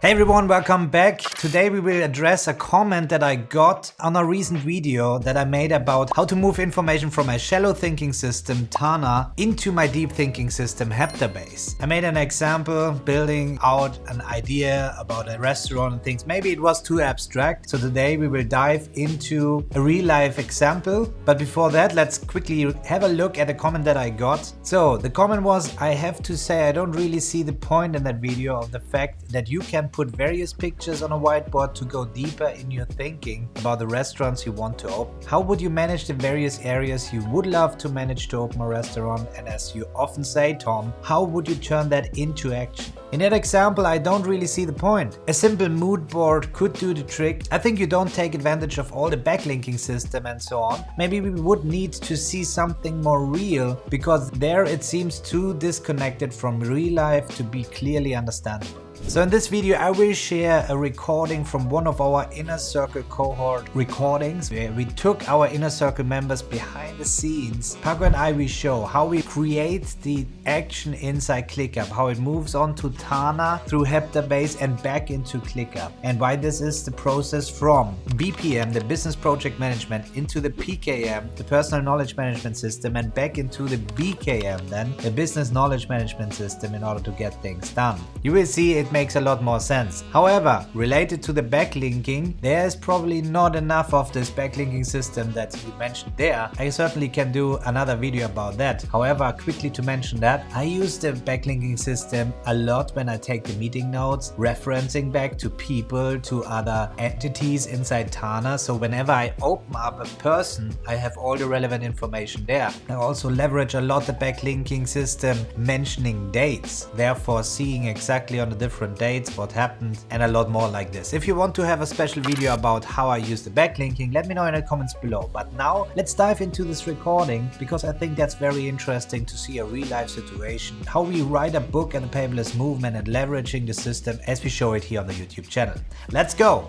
Hey everyone, welcome back. Today we will address a comment that I got on a recent video that I made about how to move information from my shallow thinking system, Tana, into my deep thinking system, Heptabase. I made an example building out an idea about a restaurant and things. Maybe it was too abstract, so today we will dive into a real life example. But before that, let's quickly have a look at the comment that I got. So the comment was, I have to say I don't really see the point in that video of the fact that you can put various pictures on a whiteboard to go deeper in your thinking about the restaurants you want to open. How would you manage the various areas you would love to manage to open a restaurant? And as you often say, Tom, how would you turn that into action? In that example, I don't really see the point. A simple mood board could do the trick. I think you don't take advantage of all the backlinking system and so on. Maybe we would need to see something more real, because there it seems too disconnected from real life to be clearly understandable. So in this video I will share a recording from one of our Inner Circle cohort recordings where we took our Inner Circle members behind the scenes. Paco and I will show how we create the action inside ClickUp, how it moves on to Tana through Heptabase and back into ClickUp, and why this is the process from BPM, the business project management, into the PKM, the personal knowledge management system, and back into the BKM, then the business knowledge management system, in order to get things done. You will see it makes a lot more sense. However, related to the backlinking, there is probably not enough of this backlinking system that you mentioned there. I certainly can do another video about that. However, quickly to mention that, I use the backlinking system a lot when I take the meeting notes, referencing back to people, to other entities inside Tana. So whenever I open up a person, I have all the relevant information there. I also leverage a lot the backlinking system mentioning dates, therefore seeing exactly on the different dates what happened, and a lot more like this. If you want to have a special video about how I use the backlinking, let me know in the comments below. But now let's dive into this recording, because I think that's very interesting to see a real life situation, how we write a book at the paperless movement and leveraging the system as we show it here on the YouTube channel. Let's go!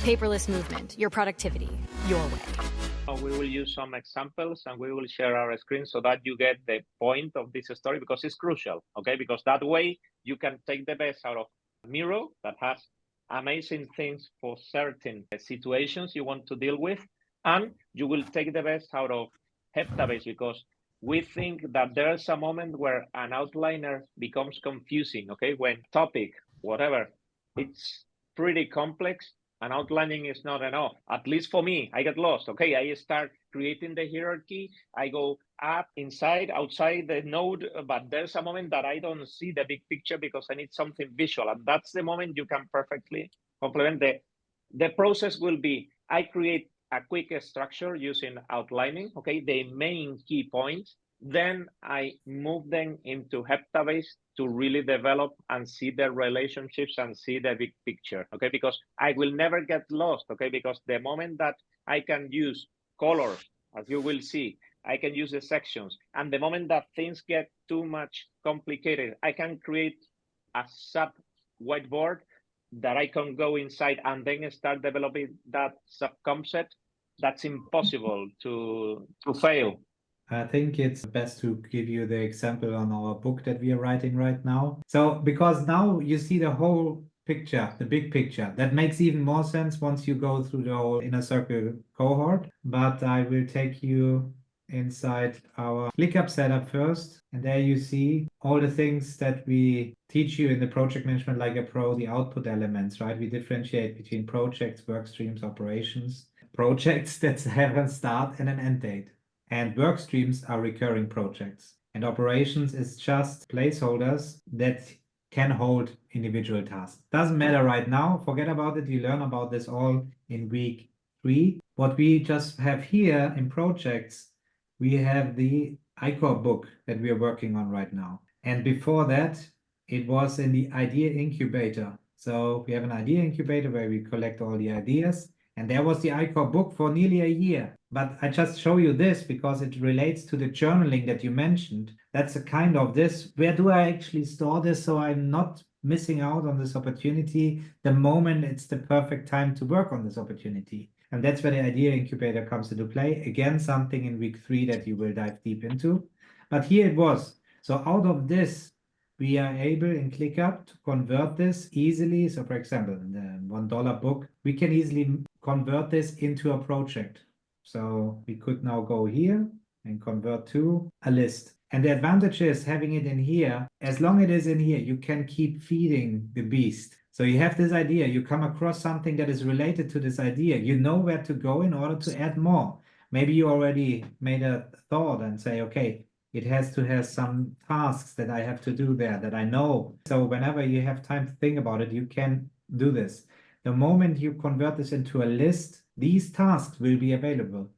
Paperless movement, your productivity, your way. We will use some examples and we will share our screen so that you get the point of this story, because it's crucial, okay? Because that way you can take the best out of Miro that has amazing things for certain situations you want to deal with, and you will take the best out of Heptabase, because we think that there's a moment where an outliner becomes confusing, okay? When topic, whatever, it's pretty complex, and outlining is not enough. At least for me, I get lost. Okay, I start creating the hierarchy. I go up, inside, outside the node, but there's a moment that I don't see the big picture because I need something visual. And that's the moment you can perfectly complement. The process will be, I create a quick structure using outlining, okay, the main key points. Then I move them into Heptabase to really develop and see the relationships and see the big picture, okay? Because I will never get lost, okay? Because the moment that I can use colors, as you will see, I can use the sections, and the moment that things get too much complicated, I can create a sub whiteboard that I can go inside and then start developing that sub concept. That's impossible to fail. I think it's best to give you the example on our book that we are writing right now. So, because now you see the whole picture, the big picture, that makes even more sense once you go through the whole Inner Circle cohort. But I will take you inside our ClickUp setup first. And there you see all the things that we teach you in the project management like a pro, the output elements, right? We differentiate between projects, work streams, operations, projects that have a start and an end date. And work streams are recurring projects. And operations is just placeholders that can hold individual tasks. Doesn't matter right now, forget about it. You learn about this all in week 3. What we just have here in projects, we have the ICOR book that we are working on right now. And before that, it was in the idea incubator. So we have an idea incubator where we collect all the ideas. And there was the ICOR book for nearly a year. But I just show you this because it relates to the journaling that you mentioned. That's a kind of this. Where do I actually store this so I'm not missing out on this opportunity the moment it's the perfect time to work on this opportunity? And that's where the idea incubator comes into play. Again, something in week 3 that you will dive deep into. But here it was. So out of this, we are able in ClickUp to convert this easily. So for example, in the $1 book, we can easily convert this into a project. So we could now go here and convert to a list. And the advantage is having it in here, as long as it is in here, you can keep feeding the beast. So you have this idea, you come across something that is related to this idea, you know where to go in order to add more. Maybe you already made a thought and say, okay, it has to have some tasks that I have to do there that I know. So whenever you have time to think about it, you can do this. The moment you convert this into a list, these tasks will be available.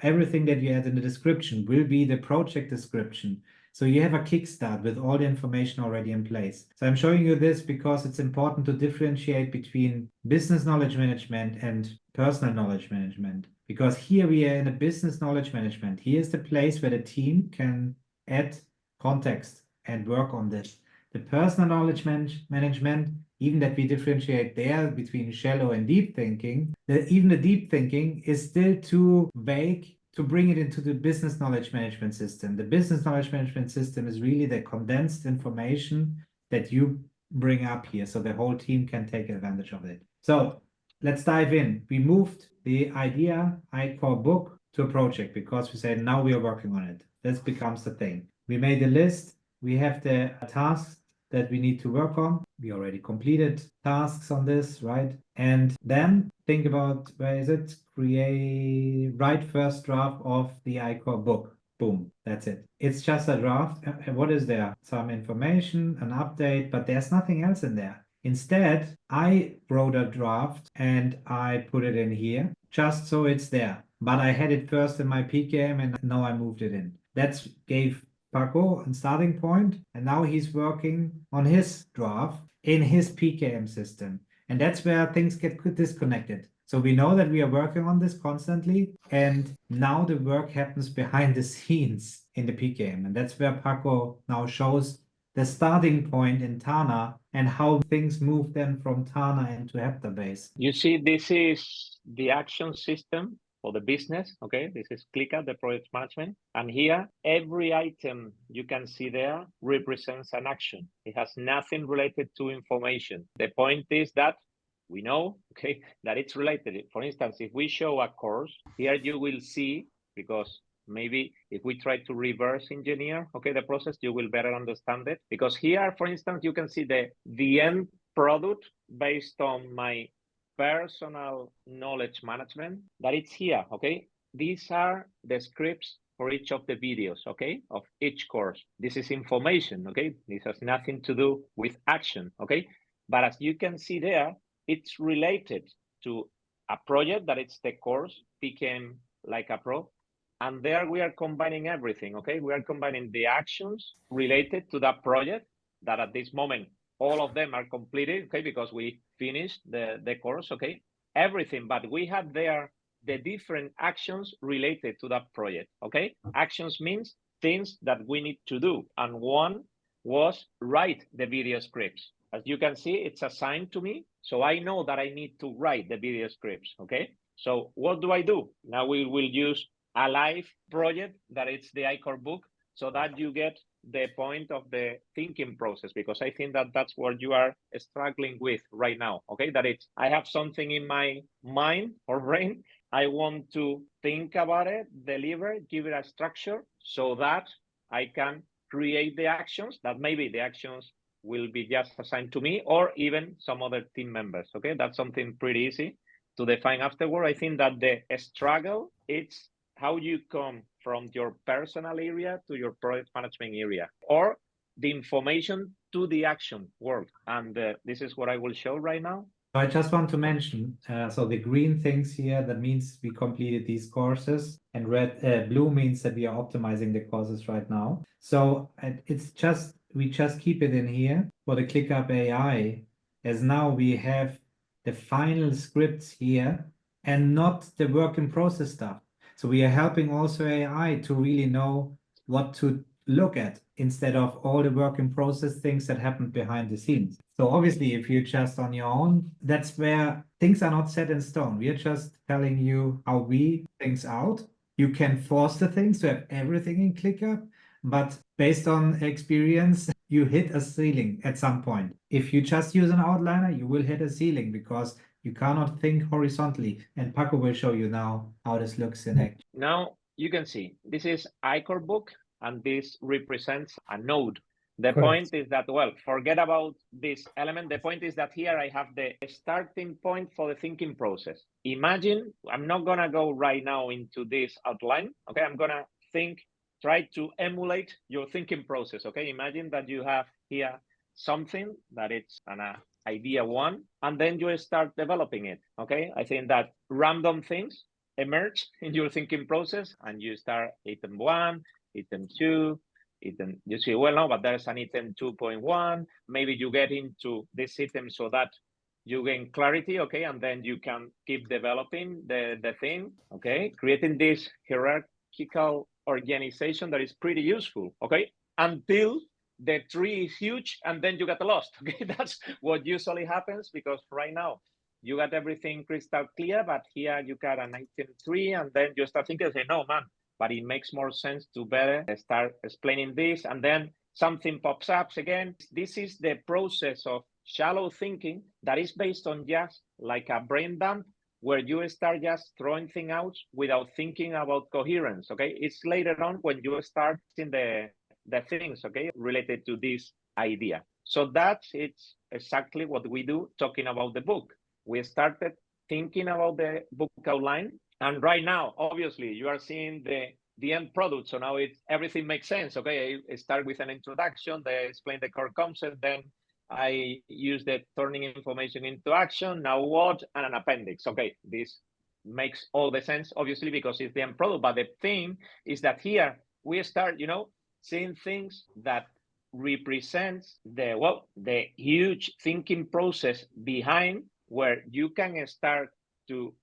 Everything that you add in the description will be the project description. So you have a kickstart with all the information already in place. So I'm showing you this because it's important to differentiate between business knowledge management and personal knowledge management. Because here we are in a business knowledge management. Here's the place where the team can add context and work on this. The personal knowledge management, even that we differentiate there between shallow and deep thinking, even the deep thinking is still too vague to bring it into the business knowledge management system. The business knowledge management system is really the condensed information that you bring up here so the whole team can take advantage of it. So let's dive in. We moved the idea ICOR book to a project because we said now we are working on it. This becomes the thing. We made a list. We have the tasks that we need to work on. We already completed tasks on this, right? And then think about, where is it? Write first draft of the ICOR book. Boom, that's it. It's just a draft. What is there? Some information, an update, but there's nothing else in there. Instead, I wrote a draft and I put it in here just so it's there. But I had it first in my PKM and now I moved it in. That gave Paco a starting point, and now he's working on his draft in his PKM system. And that's where things get disconnected. So we know that we are working on this constantly, and now the work happens behind the scenes in the PKM. And that's where Paco now shows the starting point in Tana and how things move then from Tana into Heptabase. You see, this is the action system for the business. Okay, this is ClickUp, the project management. And here, every item you can see there represents an action. It has nothing related to information. The point is that we know, okay, that it's related. For instance, if we show a course, here you will see, because maybe if we try to reverse engineer, okay, the process, you will better understand it. Because here, for instance, you can see the end product based on my personal knowledge management, that it's here, okay? These are the scripts for each of the videos, okay, of each course. This is information, okay? This has nothing to do with action, okay? But as you can see there, it's related to a project that it's the course PKM like a pro. And there we are combining everything, okay? We are combining the actions related to that project that at this moment, all of them are completed, okay, because we finished the course, okay, everything, but we have there the different actions related to that project, okay? Actions means things that we need to do, and one was write the video scripts. As you can see, it's assigned to me, so I know that I need to write the video scripts, okay? So what do I do? Now we will use a live project that it's the ICOR book, so that you get the point of the thinking process, because I think that that's what you are struggling with right now, okay? That it's, I have something in my mind or brain, I want to think about it, deliver, give it a structure so that I can create the actions, that maybe the actions will be just assigned to me or even some other team members, okay? That's something pretty easy to define afterward. I think that the struggle, it's how you come from your personal area to your project management area, or the information to the action work. And this is what I will show right now. I just want to mention, so the green things here, that means we completed these courses, and blue means that we are optimizing the courses right now. So it's just, we just keep it in here for the ClickUp AI, as now we have the final scripts here and not the work in process stuff. So we are helping also AI to really know what to look at instead of all the work in process things that happen behind the scenes. So obviously, if you're just on your own, that's where things are not set in stone. We are just telling you how we things out. You can force the things to have everything in ClickUp, but based on experience, you hit a ceiling at some point. If you just use an outliner, you will hit a ceiling because you cannot think horizontally. And Paco will show you now how this looks in action. Now you can see this is ICOR book, and this represents a node. The Correct. point is that, well, forget about this element. The point is that here I have the starting point for the thinking process. Imagine, I'm not gonna go right now into this outline, okay? I'm gonna try to emulate your thinking process, okay? Imagine that you have here something that it's an idea one, and then you start developing it, okay? I think that random things emerge in your thinking process, and you start item 1, item 2, item, you see, well, no, but there's an item 2.1. Maybe you get into this item so that you gain clarity, okay, and then you can keep developing the thing, okay, creating this hierarchical organization that is pretty useful, okay, until the tree is huge and then you get lost, okay. That's what usually happens, because right now you got everything crystal clear, but here you got an item 3, and then you start thinking, say, no, man, but it makes more sense to better start explaining this, and then something pops up again. This is the process of shallow thinking that is based on just like a brain dump, where you start just throwing things out without thinking about coherence, okay? It's later on when you start in the things, okay, related to this idea. So that's it's exactly what we do talking about the book. We started thinking about the book outline, and right now, obviously, you are seeing the end product. So now everything makes sense, okay? I start with an introduction, they explain the core concept, then I use the turning information into action, now what, and an appendix. Okay, this makes all the sense, obviously, because it's the end product. But the thing is that here we start, you know, seeing things that represents the huge thinking process behind, where you can start to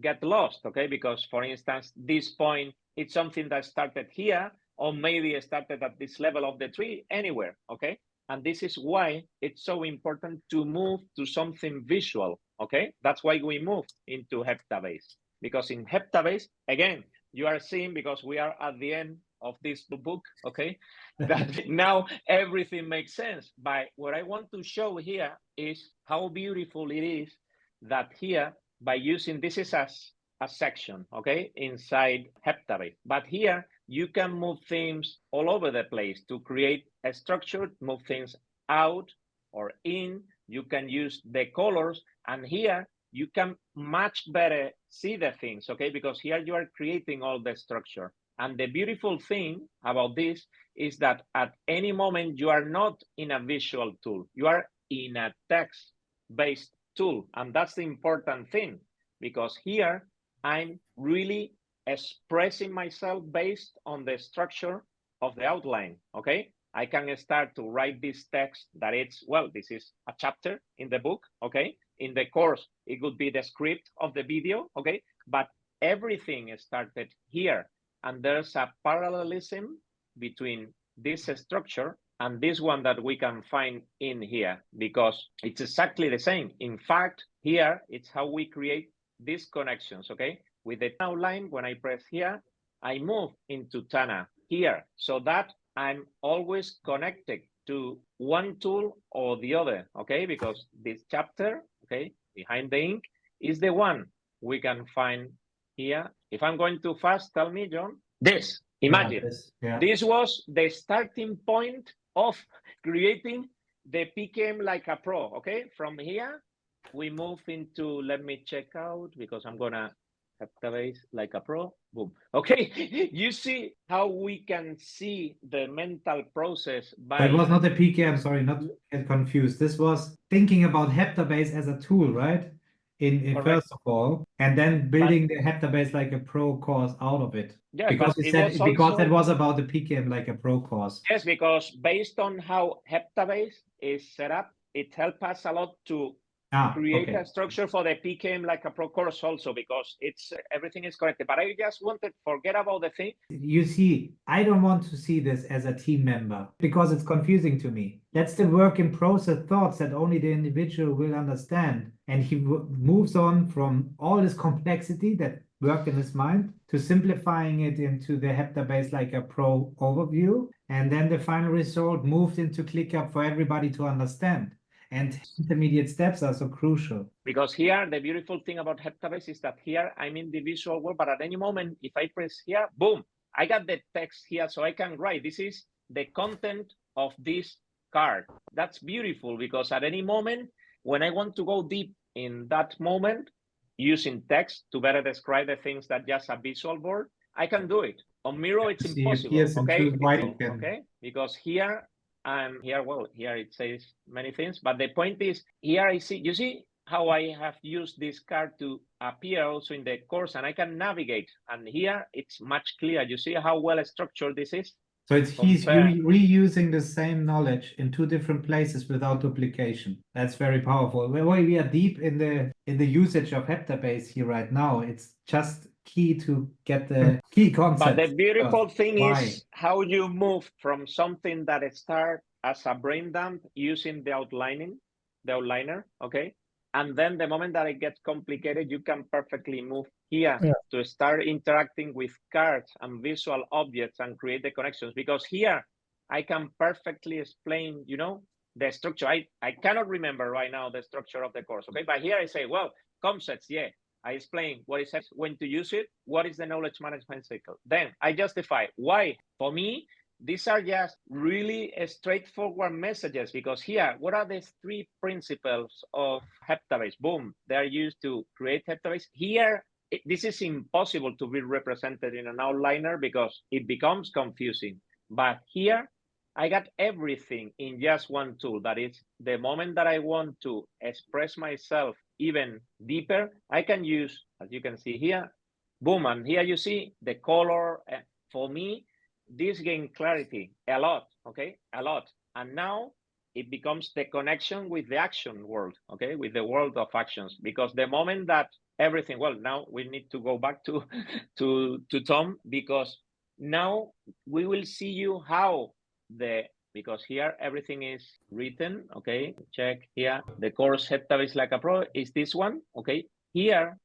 get lost, okay? Because, for instance, this point, it's something that started here, or maybe it started at this level of the tree, anywhere, okay? And this is why it's so important to move to something visual, okay? That's why we move into Heptabase. Because in Heptabase, again, you are seeing, because we are at the end of this book, okay, that now everything makes sense. But what I want to show here is how beautiful it is that here, by using, this is a section, okay, inside Heptabase. But here, you can move things all over the place to create a structure, move things out or in. You can use the colors, and here you can much better see the things, okay? Because here you are creating all the structure. And the beautiful thing about this is that at any moment, you are not in a visual tool, you are in a text-based tool. And that's the important thing, because here I'm really expressing myself based on the structure of the outline, okay? I can start to write this text that it's, well, this is a chapter in the book, okay? In the course, it could be the script of the video, okay? But everything started here. And there's a parallelism between this structure and this one that we can find in here, because it's exactly the same. In fact, here, it's how we create these connections, okay? With the outline, when I press here, I move into Tana here, so that I'm always connected to one tool or the other, okay? Because this chapter, okay, behind the ink, is the one we can find here. If I'm going too fast, tell me, John. This, imagine, this was the starting point of creating the PKM like a pro, okay? From here, we move into, let me check out, because I'm gonna Heptabase like a pro, boom. Okay, you see how we can see the mental process by... That was not the PKM, sorry, not to get confused. This was thinking about Heptabase as a tool, right? In first of all, and then building the Heptabase like a pro course out of it. Yeah, because but you said, also, because that was about the PKM like a pro course. Yes, because based on how Heptabase is set up, it helps us a lot to create a structure for the PKM like a pro course also, because it's everything is connected. But I just wanted to forget about the thing. You see, I don't want to see this as a team member because it's confusing to me. That's the work in process thoughts that only the individual will understand. And he moves on from all this complexity that worked in his mind to simplifying it into the Heptabase like a pro overview. and then the final result moved into ClickUp for everybody to understand. And intermediate steps are so crucial. Because here, the beautiful thing about Heptabase is that here I'm in the visual world, but at any moment, if I press here, boom, I got the text here, so I can write. This is the content of this card. That's beautiful, because at any moment, when I want to go deep in that moment, using text to better describe the things that just a visual board, I can do it. On Miro, it's impossible, okay? Because here, well, here it says many things, but the point is, here I see, you see how I have used this card to appear also in the course, and I can navigate, and here it's much clearer. You see how well structured this is? So he's reusing the same knowledge in two different places without duplication. That's very powerful. We are deep in the usage of Heptabase here right now. It's just key to get the key concept. But the beautiful thing is how you move from something that starts as a brain dump using the outliner, okay? And then the moment that it gets complicated, you can perfectly move here to start interacting with cards and visual objects and create the connections. Because here I can perfectly explain, you know, the structure. I cannot remember right now the structure of the course, okay? But here I say, well, concepts, yeah. I explain what it says, when to use it, what is the knowledge management cycle. Then I justify why. For me, these are just really straightforward messages, because here, what are the 3 principles of Heptabase? Boom, they're used to create Heptabase. Here, this is impossible to be represented in an outliner because it becomes confusing. But here, I got everything in just one tool. That is, the moment that I want to express myself even deeper, I can use, as you can see here, boom, and here you see the color. For me, this gained clarity a lot, okay, a lot. And now it becomes the connection with the action world, okay, with the world of actions. Because the moment that everything, well, now we need to go back to Tom, because now we will see you how because here everything is written, okay, check here, the course Heptabase like a pro is this one, okay. Here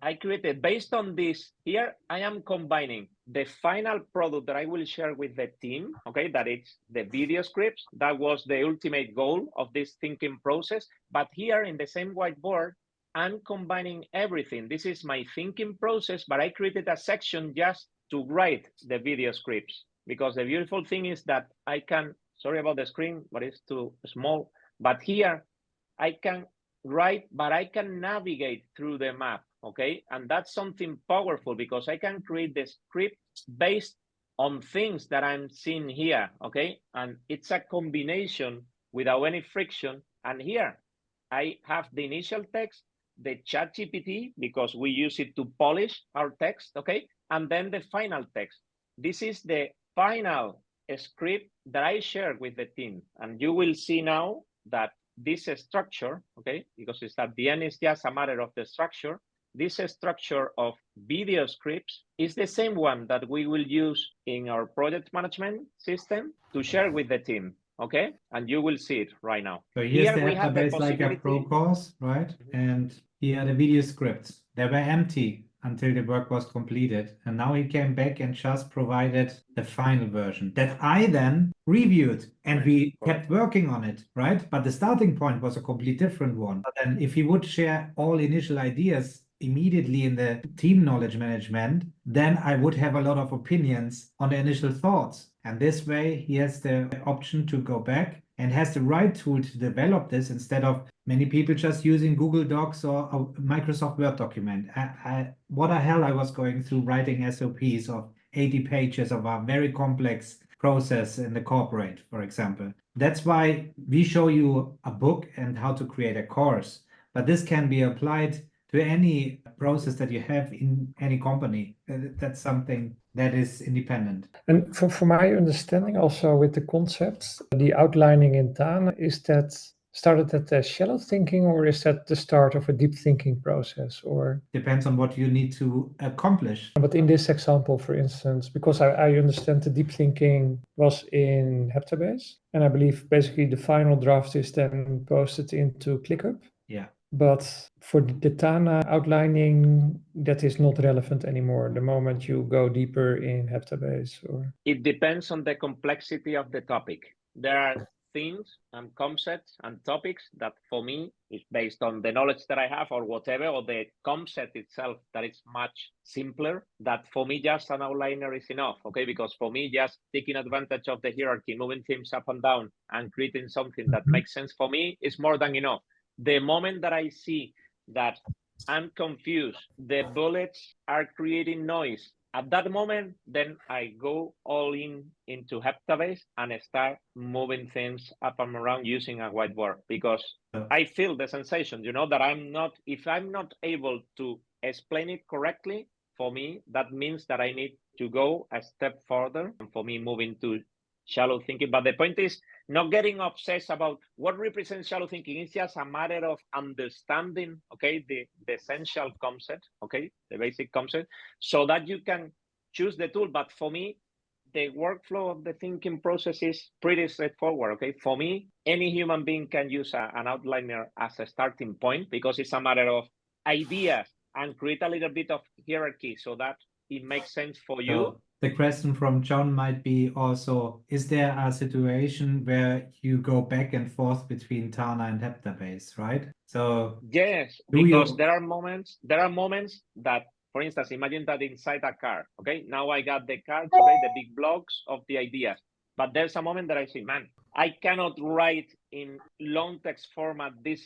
I created, based on this, here I am combining the final product that I will share with the team, okay, that it's the video scripts. That was the ultimate goal of this thinking process. But here in the same whiteboard, I'm combining everything. This is my thinking process, but I created a section just to write the video scripts. Because the beautiful thing is that I can, sorry about the screen, but it's too small, but here I can write, but I can navigate through the map, okay? And that's something powerful, because I can create the script based on things that I'm seeing here, okay? And it's a combination without any friction. And here I have the initial text, the ChatGPT, because we use it to polish our text, okay? And then the final text. This is the final script that I shared with the team. And you will see now that this structure, okay, because it's at the end, it's just a matter of the structure. This structure of video scripts is the same one that we will use in our project management system to share with the team, okay? And you will see it right now. So here's the Heptabase like a pro course, right? And here are the video scripts. They were empty until the work was completed. And now he came back and just provided the final version that I then reviewed, and we kept working on it, right? But the starting point was a completely different one. But then if he would share all initial ideas immediately in the team knowledge management, then I would have a lot of opinions on the initial thoughts. And this way he has the option to go back and has the right tool to develop this, instead of many people just using Google Docs or a Microsoft Word document. What the hell I was going through writing SOPs of 80 pages of a very complex process in the corporate, for example. That's why we show you a book and how to create a course. But this can be applied to any process that you have in any company. That's something that is independent. And for my understanding also with the concepts, the outlining in Tana, is that started at the shallow thinking, or is that the start of a deep thinking process? Or depends on what you need to accomplish. But in this example, for instance, because I understand the deep thinking was in Heptabase, and I believe basically the final draft is then posted into ClickUp. Yeah. But for the Tana outlining, that is not relevant anymore the moment you go deeper in Heptabase, or It depends on the complexity of the topic. There are themes and concepts and topics that for me is based on the knowledge that I have or whatever, or the concept itself that is much simpler, that for me just an outliner is enough, okay? Because for me, just taking advantage of the hierarchy, moving themes up and down and creating something that makes sense for me is more than enough. The moment that I see that I'm confused, the bullets are creating noise, at that moment, then I go all into Heptabase and start moving things up and around using a whiteboard, because I feel the sensation, that if I'm not able to explain it correctly, for me, that means that I need to go a step further, and for me, moving to shallow thinking. But the point is not getting obsessed about what represents shallow thinking. It's just a matter of understanding, okay, the essential concept, okay, the basic concept, so that you can choose the tool. But for me, the workflow of the thinking process is pretty straightforward, okay? For me, any human being can use an outliner as a starting point, because it's a matter of ideas and create a little bit of hierarchy so that it makes sense for you. So the question from John might be also, is there a situation where you go back and forth between Tana and Heptabase, right? So yes, because there are moments that, for instance, imagine that inside a car, okay? Now I got the cards, okay, the big blocks of the ideas. But there's a moment that I say, man, I cannot write in long text format this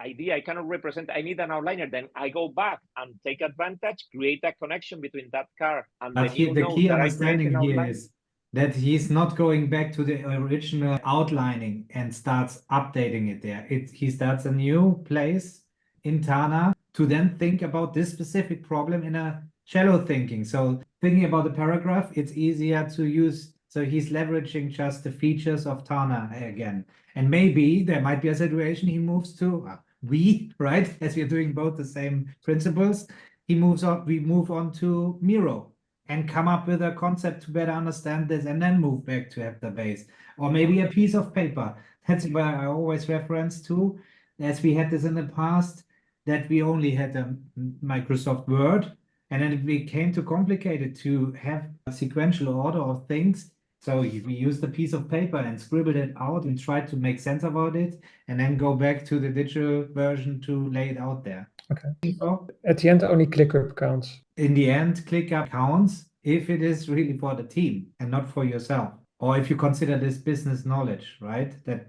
idea. I cannot represent, I need an outliner. Then I go back and take advantage, create a connection between that car and the new the node key that I understanding create in here outline. is that he's not going back to the original outlining and starts updating it there. He starts a new place in Tana to then think about this specific problem in a shallow thinking. So thinking about the paragraph, it's easier to use. So he's leveraging just the features of Tana again. And maybe there might be a situation he moves to, right? As we're doing both the same principles, we move on to Miro and come up with a concept to better understand this, and then move back to Heptabase. Or maybe a piece of paper. That's where I always reference to, as we had this in the past, that we only had a Microsoft Word, and then it became too complicated to have a sequential order of things. So we used a piece of paper and scribbled it out and tried to make sense about it, and then go back to the digital version to lay it out there. Okay. So at the end, only ClickUp counts. In the end, ClickUp counts if it is really for the team and not for yourself. Or if you consider this business knowledge, right? That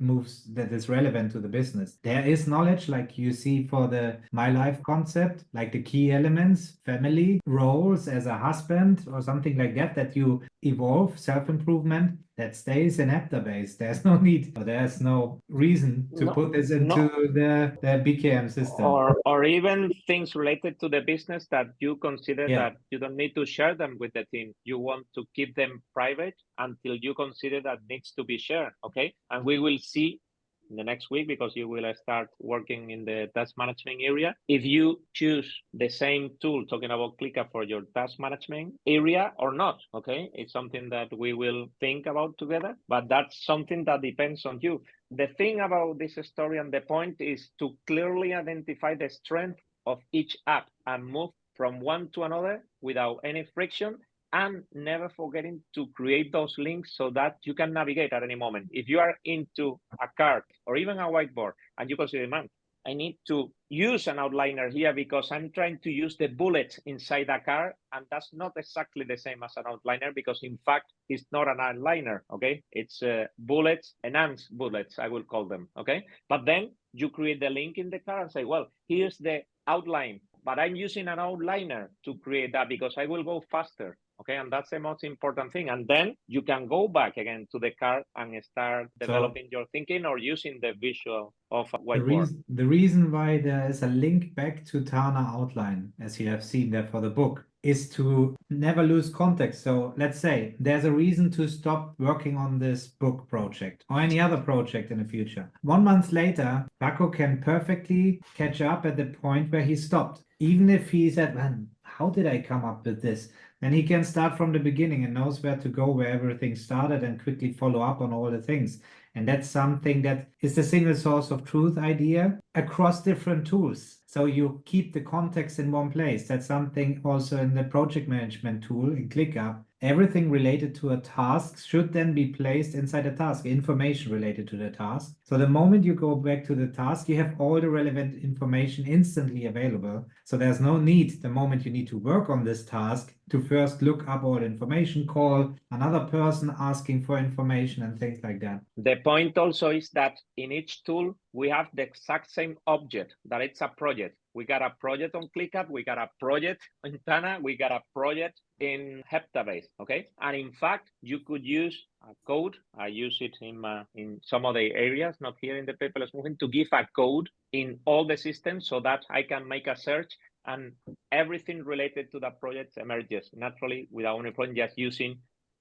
is relevant to the business. There is knowledge like you see for the My Life concept, like the key elements, family, roles as a husband or something like that, that you evolve, self-improvement, that stays in Heptabase. There's no need, or there's no reason to put this into the PKM system. Or even things related to the business that you consider that you don't need to share them with the team. You want to keep them private until you consider that needs to be shared, okay? And we will see in the next week, because you will start working in the task management area, if you choose the same tool, talking about ClickUp, for your task management area or not, okay? It's something that we will think about together, but that's something that depends on you. The thing about this story and the point is to clearly identify the strength of each app and move from one to another without any friction, and never forgetting to create those links so that you can navigate at any moment. If you are into a card or even a whiteboard and you consider, man, I need to use an outliner here because I'm trying to use the bullets inside a card, and that's not exactly the same as an outliner, because in fact, it's not an outliner, okay? It's bullets, enhanced bullets, I will call them, okay? But then you create the link in the card and say, well, here's the outline, but I'm using an outliner to create that because I will go faster. Okay, and that's the most important thing. And then you can go back again to the card and start developing your thinking or using the visual of a whiteboard. The reason why there is a link back to Tana outline, as you have seen there for the book, is to never lose context. So let's say there's a reason to stop working on this book project or any other project in the future. 1 month later, Paco can perfectly catch up at the point where he stopped. Even if he said, man, how did I come up with this? Then he can start from the beginning and knows where to go, where everything started, and quickly follow up on all the things. And that's something that is the single source of truth idea across different tools. So you keep the context in one place. That's something also in the project management tool in ClickUp. Everything related to a task should then be placed inside a task, information related to the task. So the moment you go back to the task, you have all the relevant information instantly available. So there's no need, the moment you need to work on this task, to first look up all the information, call another person asking for information and things like that. The point also is that in each tool, we have the exact same object, that it's a project. We got a project on ClickUp, we got a project in Tana, we got a project in Heptabase, okay? And in fact, you could use a code. I use it in some of the areas, not here in the paperless movement, to give a code in all the systems so that I can make a search and everything related to that project emerges naturally without any problem, just using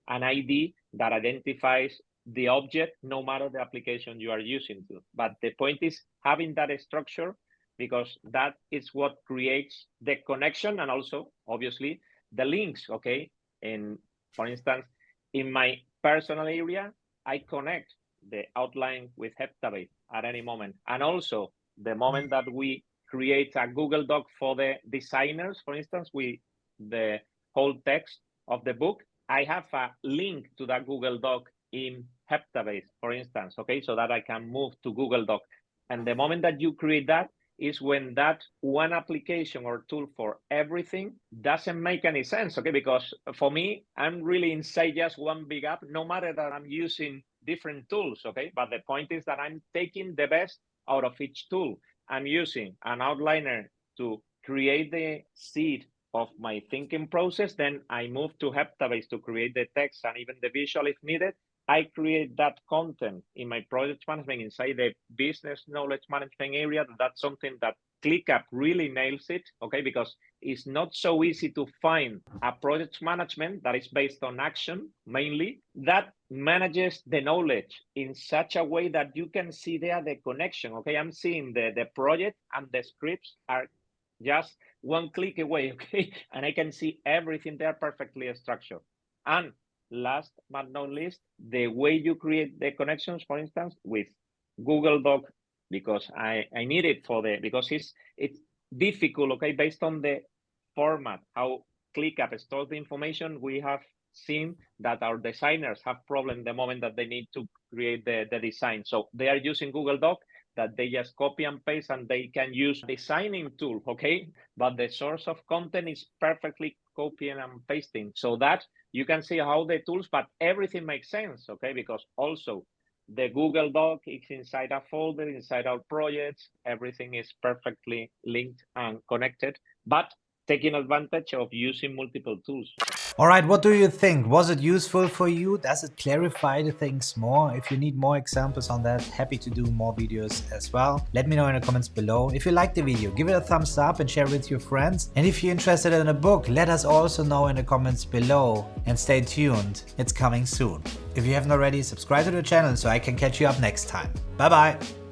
an ID that identifies the object, no matter the application you are using to. But the point is having that structure, because that is what creates the connection and also, obviously, the links, okay? And for instance, in my personal area, I connect the outline with Heptabase at any moment. And also, the moment that we create a Google Doc for the designers, for instance, with the whole text of the book, I have a link to that Google Doc in Heptabase, for instance, okay, so that I can move to Google Doc. And the moment that you create that is when that one application or tool for everything doesn't make any sense, okay, because for me, I'm really inside just one big app, no matter that I'm using different tools, okay, but the point is that I'm taking the best out of each tool. I'm using an outliner to create the seed of my thinking process, then I move to Heptabase to create the text and even the visual if needed. I create that content in my project management inside the business knowledge management area. That's something that ClickUp really nails it, okay, because it's not so easy to find a project management that is based on action mainly, that manages the knowledge in such a way that you can see there the connection, okay? I'm seeing the project and the scripts are just one click away, okay? And I can see everything there perfectly structured. And last but not least, the way you create the connections, for instance, with Google Doc, because I need it for because it's difficult, okay, based on the format, how ClickUp stores the information. We have seen that our designers have problems the moment that they need to create the design. So they are using Google Doc, that they just copy and paste and they can use designing tool, okay? But the source of content is perfectly copying and pasting, so that you can see how the tools, but everything makes sense, okay? Because also the Google Doc is inside a folder, inside our projects, everything is perfectly linked and connected, but taking advantage of using multiple tools. All right, what do you think? Was it useful for you? Does it clarify the things more? If you need more examples on that, happy to do more videos as well. Let me know in the comments below. If you liked the video, give it a thumbs up and share it with your friends. And if you're interested in a book, let us also know in the comments below. And stay tuned, it's coming soon. If you haven't already, subscribe to the channel so I can catch you up next time. Bye bye!